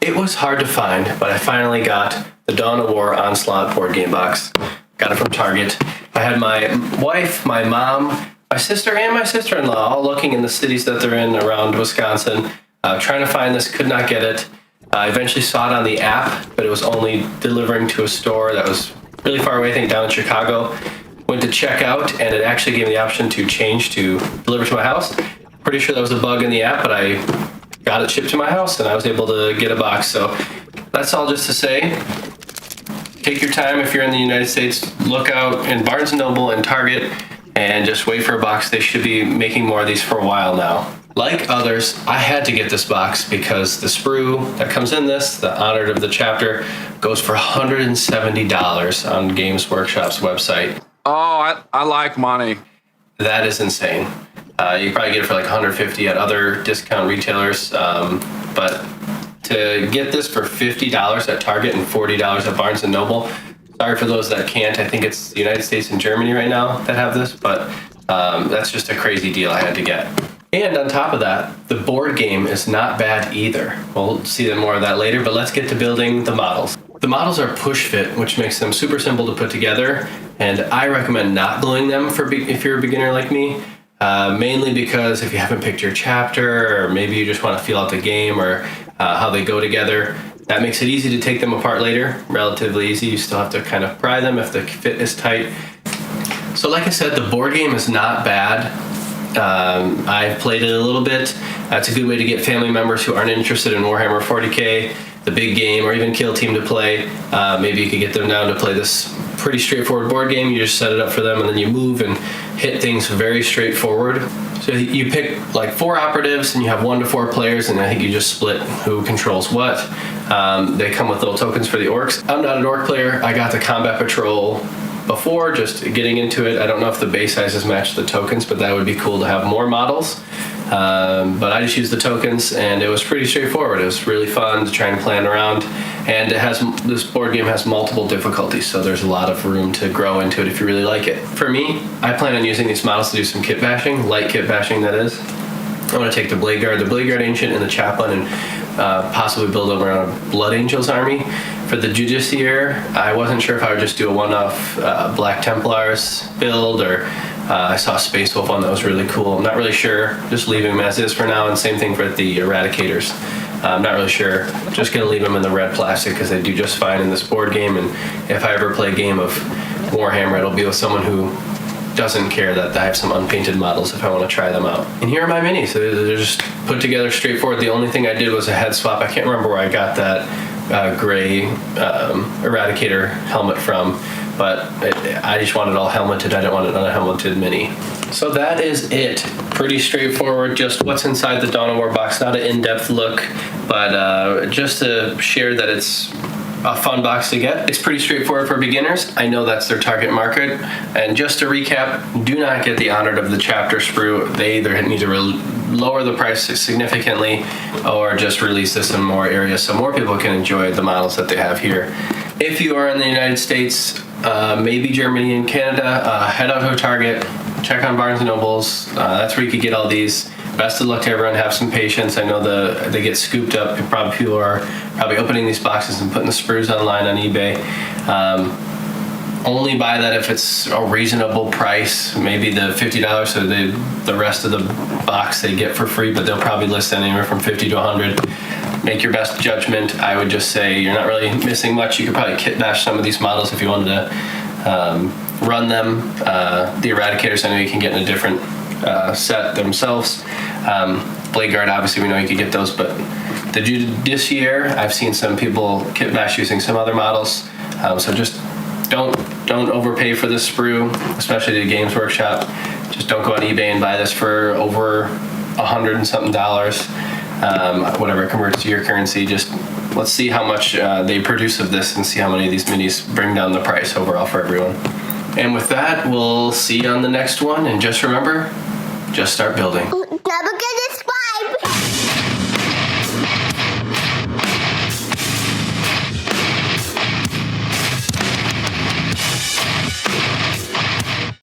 It was hard to find, but I finally got the Dawn of War Onslaught board game box. Got it from Target. I had my wife, my mom, my sister, and my sister-in-law all looking in the cities that they're in around Wisconsin, trying to find this, could not get it. I eventually saw it on the app, but it was only delivering to a store that was really far away, I think down in Chicago. Went to check out, and it actually gave me the option to change to deliver to my house. Pretty sure that was a bug in the app, but I got it shipped to my house, and I was able to get a box. So that's all just to say, take your time if you're in the United States. Look out in Barnes & Noble and Target, and just wait for a box. They should be making more of these for a while now. Like others, I had to get this box because the sprue that comes in this, the Honored of the Chapter, goes for $170 on Games Workshop's website. Oh, I like money. That is insane. You probably get it for like $150 at other discount retailers, but to get this for $50 at Target and $40 at Barnes & Noble, sorry for those that can't. I think it's the United States and Germany right now that have this, but that's just a crazy deal I had to get. And on top of that, the board game is not bad either. We'll see more of that later, but let's get to building the models. The models are push fit, which makes them super simple to put together, and I recommend not gluing them if you're a beginner like me, mainly because if you haven't picked your chapter, or maybe you just want to feel out the game or how they go together, that makes it easy to take them apart later, relatively easy. You still have to kind of pry them if the fit is tight. So like I said, the board game is not bad. I've played it a little bit. It's a good way to get family members who aren't interested in Warhammer 40K, the big game, or even Kill Team to play. Maybe you could get them down to play this pretty straightforward board game. You just set it up for them and then you move and hit things very straightforward. So you pick like 4 operatives and you have 1 to 4 players, and I think you just split who controls what. They come with little tokens for the orcs. I'm not an orc player. I got the Combat Patrol before, just getting into it. I don't know if the base sizes match the tokens, but that would be cool to have more models. But I just used the tokens, and it was pretty straightforward. It was really fun to try and plan around, and this board game has multiple difficulties, so there's a lot of room to grow into it if you really like it. For me, I plan on using these models to do some kit bashing, light kit bashing that is. I want to take the Blade Guard Ancient, and the Chaplain, and possibly build them around a Blood Angels army. For the Justiciar, I wasn't sure if I would just do a one-off Black Templars build, or I saw a Space Wolf one that was really cool. I'm not really sure. Just leaving them as is for now, and same thing for the Eradicators. I'm not really sure. Just going to leave them in the red plastic because they do just fine in this board game, and if I ever play a game of Warhammer, it'll be with someone who doesn't care that I have some unpainted models if I want to try them out. And here are my minis. They're just put together straightforward. The only thing I did was a head swap. I can't remember where I got that gray Eradicator helmet from, but I just wanted all helmeted. I didn't want an unhelmeted mini. So that is it. Pretty straightforward, just what's inside the Dawn of War box. Not an in-depth look, but just to share that it's a fun box to get. It's pretty straightforward for beginners. I know that's their target market. And just to recap, do not get the Honored of the Chapter sprue. They either need to lower the price significantly or just release this in more areas so more people can enjoy the models that they have here. If you are in the United States, maybe Germany and Canada, head out to a Target, check on Barnes & Nobles. That's where you could get all these. Best of luck to everyone. Have some patience. I know they get scooped up. People are probably opening these boxes and putting the sprues online on eBay. Only buy that if it's a reasonable price, maybe the $50, so the rest of the box they get for free, but they'll probably list anywhere from $50 to $100. Make your best judgment. I would just say you're not really missing much. You could probably kit bash some of these models if you wanted to run them. The Eradicators, I know you can get in a different set themselves. Blade Guard, obviously we know you could get those, but the Justiciar, I've seen some people kit bash using some other models, so just don't overpay for this sprue, especially the Games Workshop. Just don't go on eBay and buy this for over $100 and something, whatever it converts to your currency. Just let's see how much they produce of this and see how many of these minis bring down the price overall for everyone. And with that, we'll see you on the next one, and just remember, just start building. Never get this